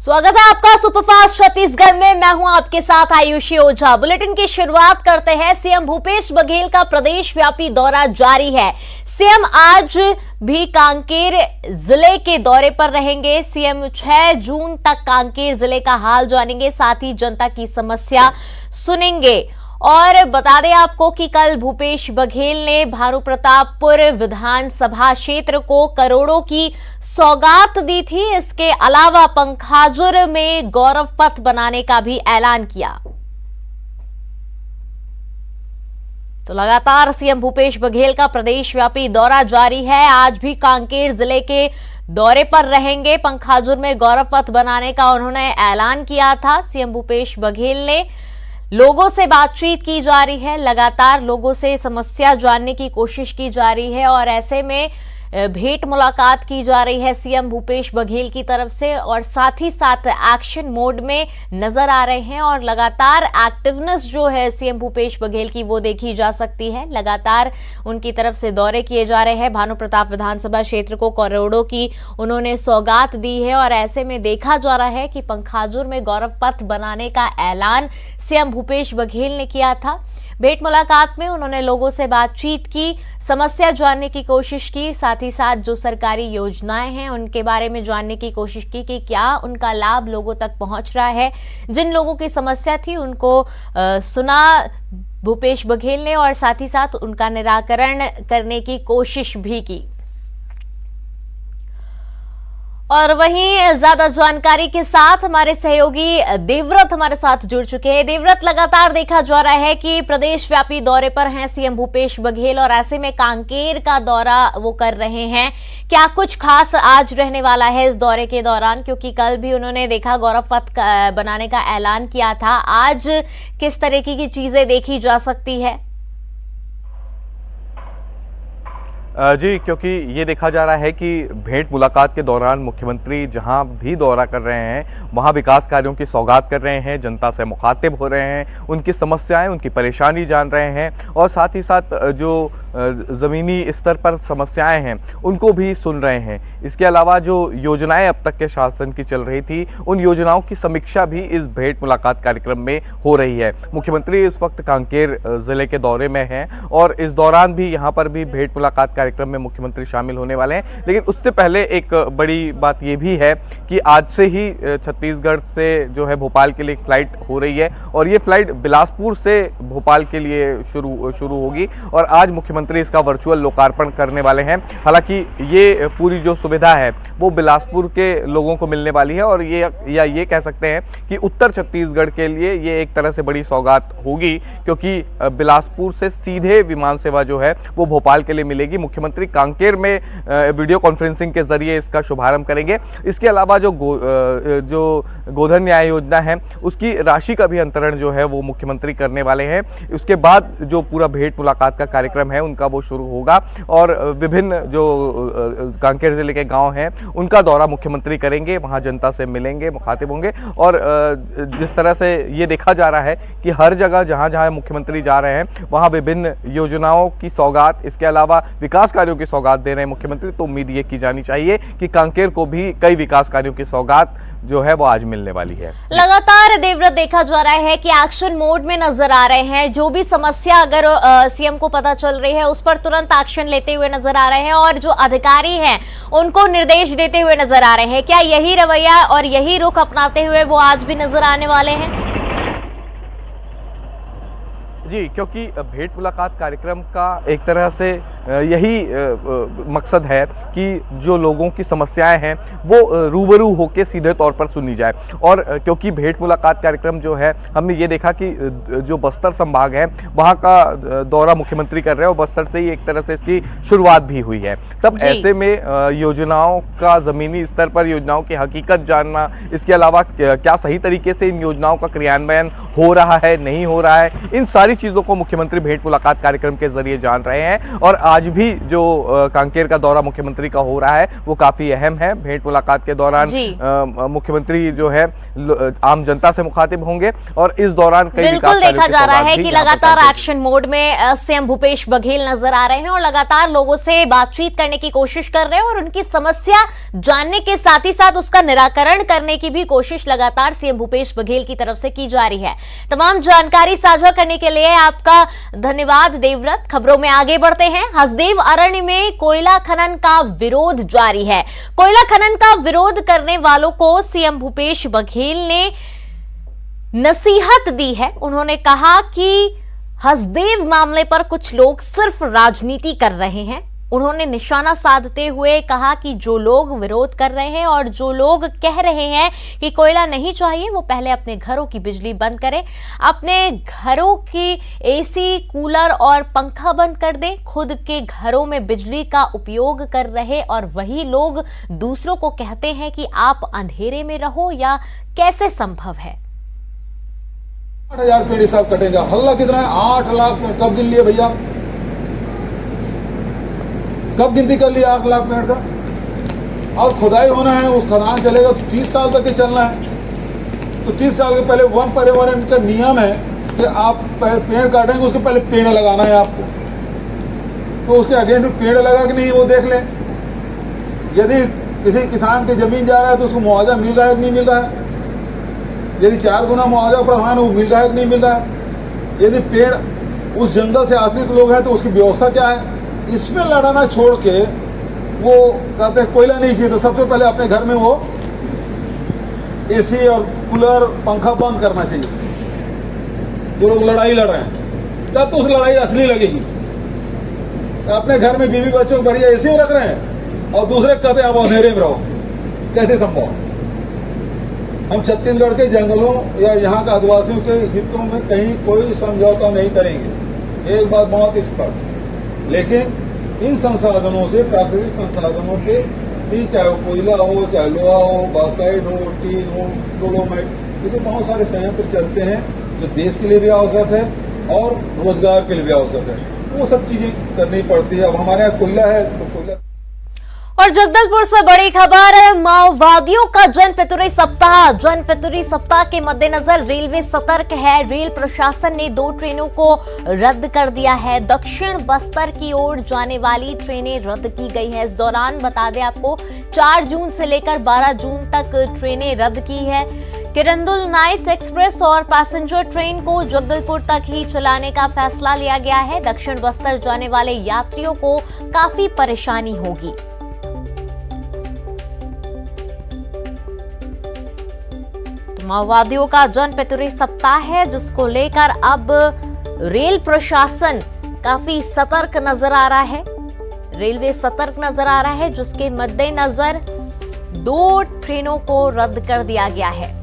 स्वागत है आपका सुपरफास्ट छत्तीसगढ़ में। मैं हूं आपके साथ आयुषी ओझा। बुलेटिन की शुरुआत करते हैं। सीएम भूपेश बघेल का प्रदेश व्यापी दौरा जारी है। सीएम आज भी कांकेर जिले के दौरे पर रहेंगे। सीएम 6 जून तक कांकेर जिले का हाल जानेंगे, साथ ही जनता की समस्या सुनेंगे। और बता दें आपको कि कल भूपेश बघेल ने भानुप्रतापपुर विधानसभा क्षेत्र को करोड़ों की सौगात दी थी। इसके अलावा पंखाजुर में गौरव पथ बनाने का भी ऐलान किया। तो लगातार सीएम भूपेश बघेल का प्रदेश व्यापी दौरा जारी है। आज भी कांकेर जिले के दौरे पर रहेंगे। पंखाजुर में गौरव पथ बनाने का उन्होंने ऐलान किया था। सीएम भूपेश बघेल ने लोगों से बातचीत की जा रही है, लगातार लोगों से समस्या जानने की कोशिश की जा रही है और ऐसे में भेंट मुलाकात की जा रही है सीएम भूपेश बघेल की तरफ से, और साथ ही साथ एक्शन मोड में नजर आ रहे हैं और लगातार एक्टिवनेस जो है सीएम भूपेश बघेल की वो देखी जा सकती है। लगातार उनकी तरफ से दौरे किए जा रहे हैं। भानुप्रताप विधानसभा क्षेत्र को करोड़ों की उन्होंने सौगात दी है और ऐसे में देखा जा रहा है कि पंखाजुर में गौरव पथ बनाने का ऐलान सीएम भूपेश बघेल ने किया था। भेंट मुलाकात में उन्होंने लोगों से बातचीत की, समस्या जानने की कोशिश की, साथ ही साथ जो सरकारी योजनाएं हैं उनके बारे में जानने की कोशिश की कि क्या उनका लाभ लोगों तक पहुंच रहा है। जिन लोगों की समस्या थी उनको सुना भूपेश बघेल ने और साथ ही साथ उनका निराकरण करने की कोशिश भी की। और वहीं ज्यादा जानकारी के साथ हमारे सहयोगी देवव्रत हमारे साथ जुड़ चुके हैं। देवव्रत, लगातार देखा जा रहा है कि प्रदेश व्यापी दौरे पर हैं सीएम भूपेश बघेल और ऐसे में कांकेर का दौरा वो कर रहे हैं। क्या कुछ खास आज रहने वाला है इस दौरे के दौरान, क्योंकि कल भी उन्होंने देखा गौरव पथ बनाने का ऐलान किया था। आज किस तरीके की चीजें देखी जा सकती है? जी, क्योंकि ये देखा जा रहा है कि भेंट मुलाकात के दौरान मुख्यमंत्री जहां भी दौरा कर रहे हैं वहां विकास कार्यों की सौगात कर रहे हैं, जनता से मुखातिब हो रहे हैं, उनकी समस्याएं, उनकी परेशानी जान रहे हैं और साथ ही साथ जो ज़मीनी स्तर पर समस्याएं हैं उनको भी सुन रहे हैं। इसके अलावा जो योजनाएं अब तक के शासन की चल रही थी उन योजनाओं की समीक्षा भी इस भेंट मुलाकात कार्यक्रम में हो रही है। मुख्यमंत्री इस वक्त कांकेर ज़िले के दौरे में हैं और इस दौरान भी यहाँ पर भी भेंट मुलाकात कार्यक्रम में मुख्यमंत्री शामिल होने वाले हैं। लेकिन उससे पहले एक बड़ी बात ये भी है कि आज से ही छत्तीसगढ़ से जो है भोपाल के लिए एक फ्लाइट हो रही है और ये फ्लाइट बिलासपुर से भोपाल के लिए शुरू होगी और आज मुख्यमंत्री इसका वर्चुअल लोकार्पण करने वाले हैं। हालांकि ये पूरी जो सुविधा है वो बिलासपुर के लोगों को मिलने वाली है और ये कह सकते हैं कि उत्तर छत्तीसगढ़ के लिए ये एक तरह से बड़ी सौगात होगी, क्योंकि बिलासपुर से सीधे विमान सेवा जो है वो भोपाल के लिए मिलेगी। मुख्यमंत्री कांकेर में वीडियो कॉन्फ्रेंसिंग के जरिए इसका शुभारंभ करेंगे। इसके अलावा जो गोधन न्याय योजना है उसकी राशि का भी अंतरण जो है वो मुख्यमंत्री करने वाले हैं। उसके बाद जो पूरा भेंट मुलाकात का कार्यक्रम है उनका वो शुरू होगा और विभिन्न जो कांकेर जिले के गांव हैं उनका दौरा मुख्यमंत्री करेंगे, वहां जनता से मिलेंगे, मुखातिब होंगे। और जिस तरह से ये देखा जा रहा है कि हर जगह जहां जहां मुख्यमंत्री जा रहे हैं वहां विभिन्न योजनाओं की सौगात, इसके अलावा विकास कार्यों की सौगात दे रहे हैं मुख्यमंत्री, तो उम्मीद ये की जानी चाहिए कि कांकेर को भी कई विकास कार्यों की सौगात जो है वो आज मिलने वाली है। लगातार देवव्रत देखा जा रहा है कि एक्शन मोड में नजर आ रहे हैं। जो भी समस्या अगर सीएम को पता चल रही है उस पर तुरंत एक्शन लेते हुए नजर आ रहे हैं और जो अधिकारी हैं उनको निर्देश देते हुए नजर आ रहे हैं। क्या यही रवैया और यही रुख अपनाते हुए वो आज भी नजर आने वाले हैं? जी, क्योंकि भेंट मुलाकात कार्यक्रम का एक तरह से यही मकसद है कि जो लोगों की समस्याएं हैं वो रूबरू होकर सीधे तौर पर सुनी जाए। और क्योंकि भेंट मुलाकात कार्यक्रम जो है हमने ये देखा कि जो बस्तर संभाग है वहाँ का दौरा मुख्यमंत्री कर रहे हैं और बस्तर से ही एक तरह से इसकी शुरुआत भी हुई है। तब ऐसे में योजनाओं का ज़मीनी स्तर पर योजनाओं की हकीकत जानना, इसके अलावा क्या सही तरीके से इन योजनाओं का क्रियान्वयन हो रहा है, नहीं हो रहा है, इन सारी चीज़ों को मुख्यमंत्री भेंट मुलाकात कार्यक्रम के जरिए जान रहे हैं। और आज भी जो कांकेर का दौरा मुख्यमंत्री का हो रहा है वो काफी अहम है। भेंट मुलाकात के दौरान मुख्यमंत्री जो है आम जनता से मुखातिब होंगे और इस दौरान कई बिल्कुल देखा जा रहा है कि लगातार एक्शन मोड में सीएम भूपेश बघेल नजर आ रहे हैं और लगातार लोगों से बातचीत करने की कोशिश कर रहे हैं और उनकी समस्या जानने के साथ ही साथ उसका निराकरण करने की भी कोशिश लगातार सीएम भूपेश बघेल की तरफ से की जा रही है। तमाम जानकारी साझा करने के लिए आपका धन्यवाद देवव्रत। खबरों में आगे बढ़ते हैं। हसदेव अरण्य में कोयला खनन का विरोध जारी है। कोयला खनन का विरोध करने वालों को सीएम भूपेश बघेल ने नसीहत दी है। उन्होंने कहा कि हसदेव मामले पर कुछ लोग सिर्फ राजनीति कर रहे हैं। उन्होंने निशाना साधते हुए कहा कि जो लोग विरोध कर रहे हैं और जो लोग कह रहे हैं कि कोयला नहीं चाहिए वो पहले अपने घरों की बिजली बंद करें, अपने घरों की एसी, कूलर और पंखा बंद कर दें। खुद के घरों में बिजली का उपयोग कर रहे और वही लोग दूसरों को कहते हैं कि आप अंधेरे में रहो, या कैसे संभव है? 8,000 पेड़ साहब कटेगा। हल्ला कितना है? 8 लाख पेड़। कब गिन लिए भैया? कब गिनती कर लिया 8 लाख पेड़ का? और खुदाई होना है, वो खदान चलेगा तो 30 साल तक ही चलना है। तो 30 साल के पहले वन पर्यावरण का नियम है कि आप पेड़ काटेंगे उसके पहले पेड़ लगाना है आपको। तो उसके अगेंस्ट में पेड़ लगा कि नहीं वो देख लें। यदि किसी किसान की जमीन जा रहा है तो उसको मुआवजा मिल रहा है कि नहीं मिल रहा है? यदि 4 गुना मुआवजा प्रमाण वो मिल रहा है कि नहीं मिल रहा है? यदि पेड़ उस जंगल से आश्रित लोग हैं तो उसकी व्यवस्था क्या है? इसमें लड़ाना छोड़ के वो कहते हैं कोयला नहीं चाहिए, तो सबसे पहले अपने घर में वो एसी और कूलर, पंखा बंद करना चाहिए। जो लोग लड़ाई लड़ रहे हैं तब तो उस लड़ाई असली लगेगी। अपने घर में बीवी बच्चों को बढ़िया एसी में रख रहे हैं और दूसरे कहते हैं आप अंधेरे में रहो, कैसे संभव? हम छत्तीसगढ़ के जंगलों या यहाँ के आदिवासियों के हितों में कहीं कोई समझौता नहीं करेंगे, एक बात बहुत स्पष्ट। लेकिन इन संसाधनों से, प्राकृतिक संसाधनों के, चाहे वो कोयला हो, चाहे लोहा हो, बॉक्साइट हो, टीन हो, डोलोमाइट, इसे बहुत सारे संयंत्र चलते हैं जो देश के लिए भी आवश्यक है और रोजगार के लिए भी आवश्यक है। वो सब चीजें करनी पड़ती है। अब हमारे यहाँ कोयला है तो कोयला। और जगदलपुर से बड़ी खबर है, माओवादियों का जनपितुरी सप्ताह। जनपितुरी सप्ताह के मद्देनजर रेलवे सतर्क है। रेल प्रशासन ने 2 ट्रेनों को रद्द कर दिया है। दक्षिण बस्तर की ओर जाने वाली ट्रेनें रद्द की गई है। इस दौरान बता दें आपको 4 जून से लेकर 12 जून तक ट्रेनें रद्द की है। किरंदुल नाइट एक्सप्रेस और पैसेंजर ट्रेन को जगदलपुर तक ही चलाने का फैसला लिया गया है। दक्षिण बस्तर जाने वाले यात्रियों को काफी परेशानी होगी। माओवादियों का जनपितुरी सप्ताह है, जिसको लेकर अब रेल प्रशासन काफी सतर्क नजर आ रहा है। रेलवे सतर्क नजर आ रहा है, जिसके मद्देनजर 2 ट्रेनों को रद्द कर दिया गया है।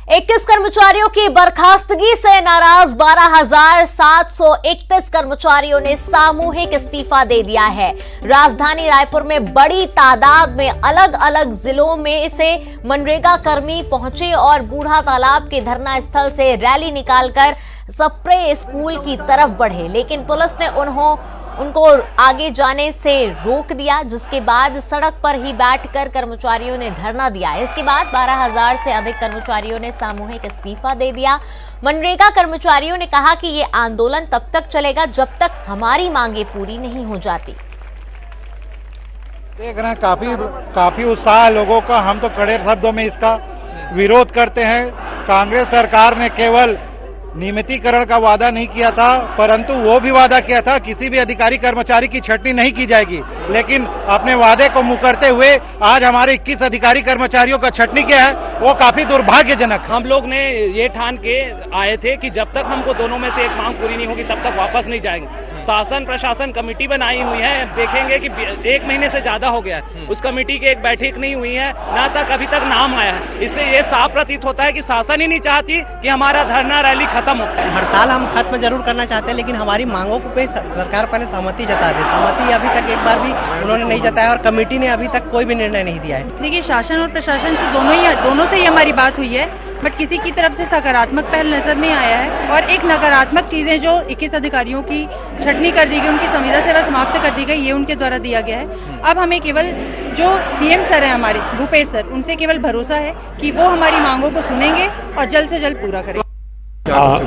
21 कर्मचारियों की बर्खास्तगी से नाराज 12,731 कर्मचारियों ने सामूहिक इस्तीफा दे दिया है। राजधानी रायपुर में बड़ी तादाद में अलग अलग जिलों में से मनरेगा कर्मी पहुंचे और बूढ़ा तालाब के धरना स्थल से रैली निकालकर सप्रे स्कूल की तरफ बढ़े, लेकिन पुलिस ने उनको आगे जाने से रोक दिया, जिसके बाद सड़क पर ही बैठकर कर्मचारियों ने धरना दिया। इसके बाद 12,000 से अधिक कर्मचारियों ने सामूहिक इस्तीफा दे दिया। मनरेगा कर्मचारियों ने कहा कि ये आंदोलन तब तक चलेगा जब तक हमारी मांगे पूरी नहीं हो जाती। देख रहे हैं काफी उत्साह लोगों का। हम तो कड़े शब्दों में इसका विरोध करते हैं। कांग्रेस सरकार ने केवल नियमितीकरण का वादा नहीं किया था, परंतु वो भी वादा किया था किसी भी अधिकारी कर्मचारी की छटनी नहीं की जाएगी, लेकिन अपने वादे को मुकरते हुए आज हमारे 21 अधिकारी कर्मचारियों का छटनी किया है, वो काफी दुर्भाग्यजनक। हम लोग ने ये ठान के आए थे कि जब तक हमको दोनों में से एक मांग पूरी नहीं होगी तब तक वापस नहीं जाएंगे। शासन प्रशासन कमेटी बनाई हुई है, देखेंगे कि 1 महीने से ज्यादा हो गया है, उस कमेटी की एक बैठक नहीं हुई है, ना तक अभी तक नाम आया है। इससे ये साफ प्रतीत होता है कि शासन ही नहीं चाहती कि हमारा धरना रैली खत्म हो। हड़ताल हम खत्म जरूर करना चाहते हैं, लेकिन हमारी मांगों पे सरकार पहले सहमति जता दे। सहमति अभी तक एक बार भी उन्होंने नहीं जताया और कमेटी ने अभी तक कोई भी निर्णय नहीं दिया है। देखिए, शासन और प्रशासन से दोनों से ही हमारी बात हुई है, बट किसी की तरफ से सकारात्मक पहल नजर नहीं आया है। और एक नकारात्मक चीजें जो 21 अधिकारियों की छटनी कर दी गई, उनकी संविदा सेवा समाप्त कर दी गई, ये उनके द्वारा दिया गया है। अब हमें केवल जो सीएम सर है हमारे भूपेश सर, उनसे केवल भरोसा है कि वो हमारी मांगों को सुनेंगे और जल्द से जल्द पूरा करेंगे।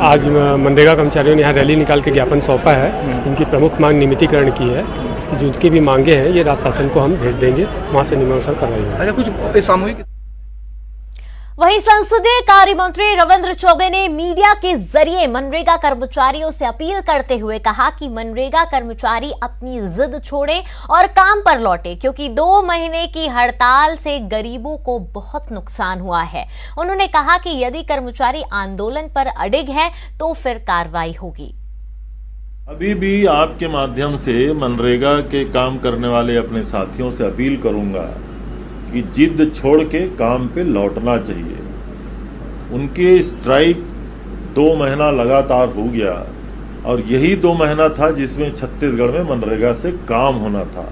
आज मनरेगा कर्मचारियों ने यहाँ रैली निकाल के ज्ञापन सौंपा है। इनकी प्रमुख मांग नियमितीकरण की है। इसकी जिनकी भी मांगे हैं ये राज्य शासन को हम भेज देंगे, वहाँ से नियमानुसार कार्रवाई होगी। अच्छा, कुछ सामूहिक वहीं संसदीय कार्य मंत्री रविंद्र चौबे ने मीडिया के जरिए मनरेगा कर्मचारियों से अपील करते हुए कहा कि मनरेगा कर्मचारी अपनी जिद छोड़ें और काम पर लौटे, क्योंकि 2 महीने की हड़ताल से गरीबों को बहुत नुकसान हुआ है। उन्होंने कहा कि यदि कर्मचारी आंदोलन पर अडिग हैं तो फिर कार्रवाई होगी। अभी भी आपके माध्यम से मनरेगा के काम करने वाले अपने साथियों से अपील करूंगा कि जिद छोड़ के काम पे लौटना चाहिए। उनके स्ट्राइक 2 महीना लगातार हो गया और यही 2 महीना था जिसमें छत्तीसगढ़ में मनरेगा से काम होना था।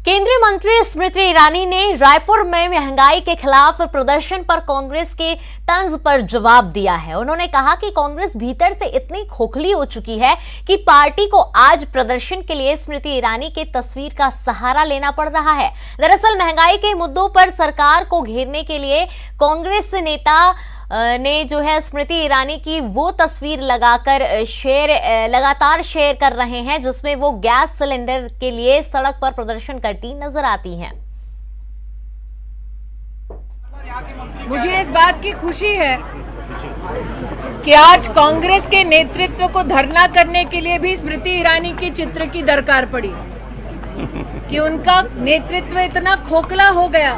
केंद्रीय मंत्री स्मृति ईरानी ने रायपुर में महंगाई के खिलाफ प्रदर्शन पर कांग्रेस के तंज पर जवाब दिया है। उन्होंने कहा कि कांग्रेस भीतर से इतनी खोखली हो चुकी है कि पार्टी को आज प्रदर्शन के लिए स्मृति ईरानी के तस्वीर का सहारा लेना पड़ रहा है। दरअसल महंगाई के मुद्दों पर सरकार को घेरने के लिए कांग्रेस नेता ने जो है स्मृति ईरानी की वो तस्वीर लगातार शेयर कर रहे हैं जिसमें वो गैस सिलेंडर के लिए सड़क पर प्रदर्शन करती नजर आती हैं। मुझे इस बात की खुशी है कि आज कांग्रेस के नेतृत्व को धरना करने के लिए भी स्मृति ईरानी के चित्र की दरकार पड़ी कि उनका नेतृत्व इतना खोखला हो गया।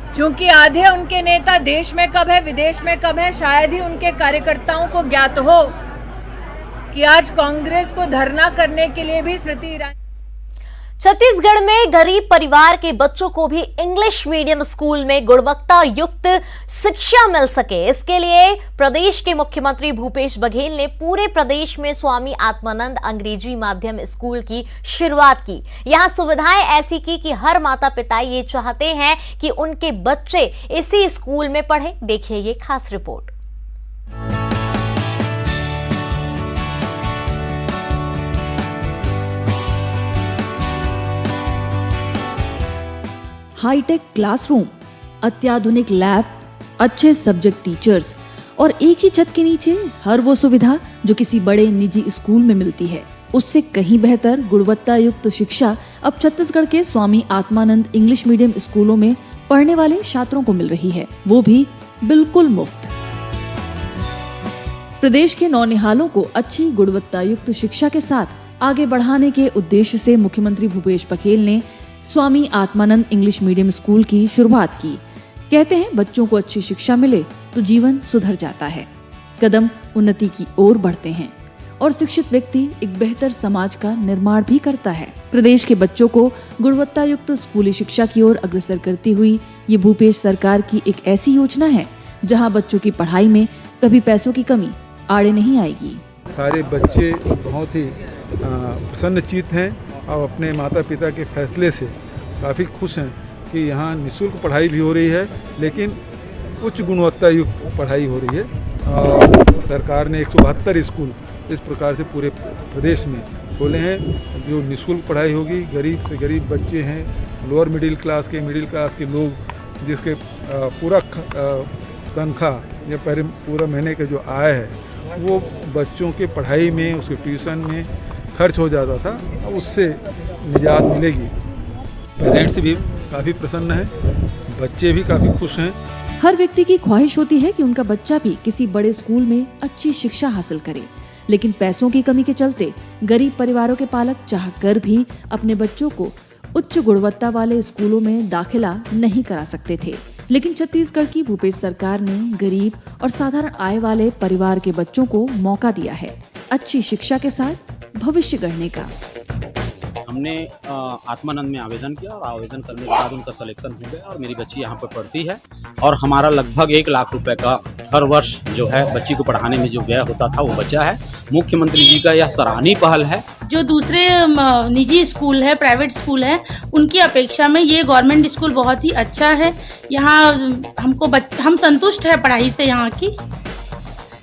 चूंकि आधे उनके नेता देश में कब है विदेश में कब है शायद ही उनके कार्यकर्ताओं को ज्ञात हो कि आज कांग्रेस को धरना करने के लिए भी स्मृति ईरानी। छत्तीसगढ़ में गरीब परिवार के बच्चों को भी इंग्लिश मीडियम स्कूल में गुणवत्ता युक्त शिक्षा मिल सके, इसके लिए प्रदेश के मुख्यमंत्री भूपेश बघेल ने पूरे प्रदेश में स्वामी आत्मानंद अंग्रेजी माध्यम स्कूल की शुरुआत की। यहां सुविधाएं ऐसी की कि हर माता पिता ये चाहते हैं कि उनके बच्चे इसी स्कूल में पढ़ें। देखिए ये खास रिपोर्ट। हाईटेक क्लासरूम, अत्याधुनिक लैब, अच्छे सब्जेक्ट टीचर्स और एक ही छत के नीचे हर वो सुविधा जो किसी बड़े निजी स्कूल में मिलती है, उससे कहीं बेहतर गुणवत्ता युक्त शिक्षा अब छत्तीसगढ़ के स्वामी आत्मानंद इंग्लिश मीडियम स्कूलों में पढ़ने वाले छात्रों को मिल रही है, वो भी बिल्कुल मुफ्त। प्रदेश के नौनिहालों को अच्छी गुणवत्ता युक्त शिक्षा के साथ आगे बढ़ाने के उद्देश्य से मुख्यमंत्री भूपेश बघेल ने Swami Atmanand English medium school की शुरुआत की। कहते हैं बच्चों को अच्छी शिक्षा मिले तो जीवन सुधर जाता है, कदम उन्नति की ओर बढ़ते हैं और शिक्षित व्यक्ति एक बेहतर समाज का निर्माण भी करता है। प्रदेश के बच्चों को गुणवत्ता युक्त स्कूली शिक्षा की ओर अग्रसर करती हुई ये भूपेश सरकार की एक ऐसी योजना है जहां बच्चों की पढ़ाई में कभी पैसों की कमी आड़े नहीं आएगी। सारे बच्चे बहुत ही प्रसन्नचित्त हैं और अपने माता पिता के फैसले से काफ़ी खुश हैं कि यहाँ निःशुल्क पढ़ाई भी हो रही है, लेकिन उच्च गुणवत्ता युक्त पढ़ाई हो रही है। और सरकार ने 172 स्कूल इस प्रकार से पूरे प्रदेश में खोले हैं जो निःशुल्क पढ़ाई होगी। गरीब से गरीब बच्चे हैं, लोअर मिडिल क्लास के लोग जिसके पूरा तनख्वाह या पूरा महीने का जो आय है वो बच्चों के पढ़ाई में, उसके ट्यूशन में खर्च हो जाता था, अब उससे निजात मिलेगी। पेरेंट्स भी काफ़ी प्रसन्न हैं, बच्चे भी काफ़ी खुश हैं। हर व्यक्ति की ख्वाहिश होती है कि उनका बच्चा भी किसी बड़े स्कूल में अच्छी शिक्षा हासिल करे, लेकिन पैसों की कमी के चलते गरीब परिवारों के पालक चाहकर भी अपने बच्चों को उच्च गुणवत्ता वाले स्कूलों में दाखिला नहीं करा सकते थे। लेकिन छत्तीसगढ़ की भूपेश सरकार ने गरीब और साधारण आय वाले परिवार के बच्चों को मौका दिया है अच्छी शिक्षा के साथ भविष्य गढ़ने का। हमने आत्मानंद में आवेदन किया और आवेदन करने के बाद उनका सिलेक्शन हो गया और मेरी बच्ची यहाँ पर पढ़ती है और हमारा लगभग 1 लाख रुपए का हर वर्ष जो है बच्ची को पढ़ाने में जो व्यय होता था वो बचा है। मुख्यमंत्री जी का यह सराहनीय पहल है। जो दूसरे निजी स्कूल है, प्राइवेट स्कूल है, उनकी अपेक्षा में ये गवर्नमेंट स्कूल बहुत ही अच्छा है। यहाँ हम संतुष्ट है पढ़ाई से। यहाँ की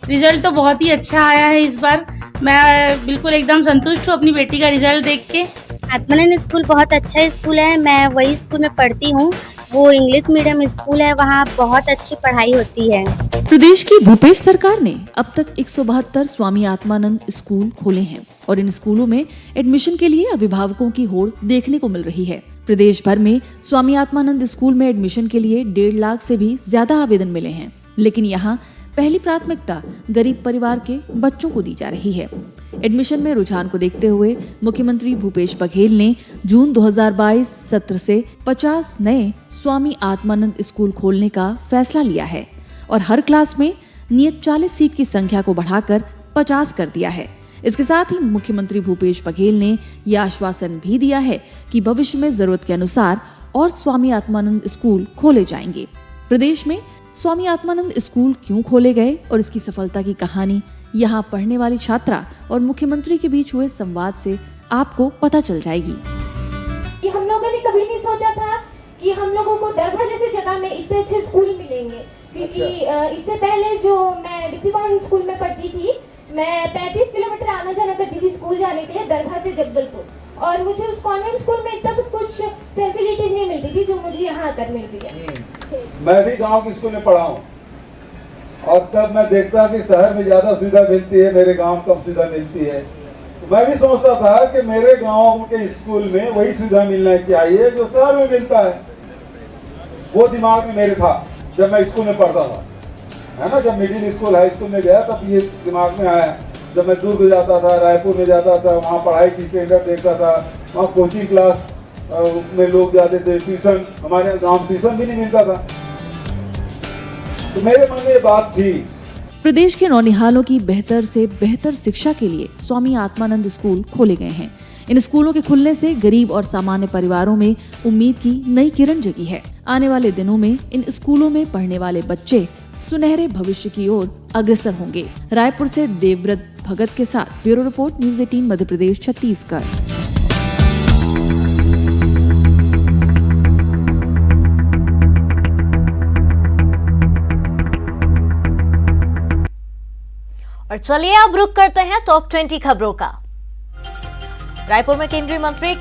रिजल्ट तो बहुत ही अच्छा आया है इस बार। मैं बिल्कुल एकदम संतुष्ट हूँ अपनी बेटी का रिजल्ट देख के। आत्मानंद स्कूल बहुत अच्छा स्कूल है। मैं वही स्कूल में पढ़ती हूँ। वो इंग्लिश मीडियम स्कूल है, वहाँ बहुत अच्छी पढ़ाई होती है। प्रदेश की भूपेश सरकार ने अब तक 172 स्वामी आत्मानंद स्कूल खोले हैं और इन स्कूलों में एडमिशन के लिए अभिभावकों की होड़ देखने को मिल रही है। प्रदेश भर में स्वामी आत्मानंद स्कूल में एडमिशन के लिए 1.5 लाख से भी ज्यादा आवेदन मिले हैं, लेकिन यहाँ पहली प्राथमिकता गरीब परिवार के बच्चों को दी जा रही है। एडमिशन में रुझान को देखते हुए मुख्यमंत्री भूपेश बघेल ने जून 2022 सत्र से 50 नए स्वामी आत्मानंद स्कूल खोलने का फैसला लिया है और हर क्लास में नियत 40 सीट की संख्या को बढ़ाकर 50 कर दिया है। इसके साथ ही मुख्यमंत्री भूपेश बघेल ने यह आश्वासन भी दिया है कि भविष्य में जरूरत के अनुसार और स्वामी आत्मानंद स्कूल खोले जाएंगे। प्रदेश में स्वामी आत्मानंद स्कूल क्यों खोले गए और इसकी सफलता की कहानी यहाँ पढ़ने वाली छात्रा और मुख्यमंत्री के बीच हुए संवाद से आपको पता चल जाएगी। कि हम लोगों ने कभी नहीं सोचा था कि हम लोगों को दरभा जैसे जगह में इतने अच्छे स्कूल मिलेंगे, क्योंकि इससे पहले जो मैं डिप्टी कॉन्वेंट स्कूल में पढ़ती थी, मैं 35 किलोमीटर आना जाना करती थी स्कूल जाने के लिए दरभा से जगदलपुर, और मुझे उस कॉन्वेंट स्कूल में इतना सब कुछ फैसिलिटीज नहीं मिलती थी जो मुझे यहाँ आकर मिलती है। मैं भी गांव के स्कूल में पढ़ा हूँ और तब मैं देखता कि शहर में ज्यादा सुविधा मिलती है, मेरे गांव कम सुविधा मिलती है। तो मैं भी सोचता था कि मेरे गांव के स्कूल में वही सुविधा मिलना चाहिए जो शहर में मिलता है। वो दिमाग में मेरे था जब मैं स्कूल में पढ़ता था, है ना। जब मिडिल स्कूल हाई स्कूल में गया तब ये दिमाग में आया। जब मैं दुर्ग जाता था, रायपुर में जाता था, वहाँ पढ़ाई की स्टैंडर्ड देखता था, वहाँ कोचिंग क्लास में लोग जाते थे, ट्यूशन, हमारे गांव ट्यूशन भी नहीं मिलता था। तो मेरे मन में ये बात थी। प्रदेश के नौनिहालों की बेहतर से बेहतर शिक्षा के लिए स्वामी आत्मानंद स्कूल खोले गए हैं। इन स्कूलों के खुलने से गरीब और सामान्य परिवारों में उम्मीद की नई किरण जगी है। आने वाले दिनों में इन स्कूलों में पढ़ने वाले बच्चे सुनहरे भविष्य की ओर अग्रसर होंगे। रायपुर से देवव्रत भगत के साथ bureau report, news 18 Madhya Pradesh, Chhattisgarh. और चलिए अब रुक करते हैं टॉप 20 खबरों का। रायपुर में केंद्रीय मंत्री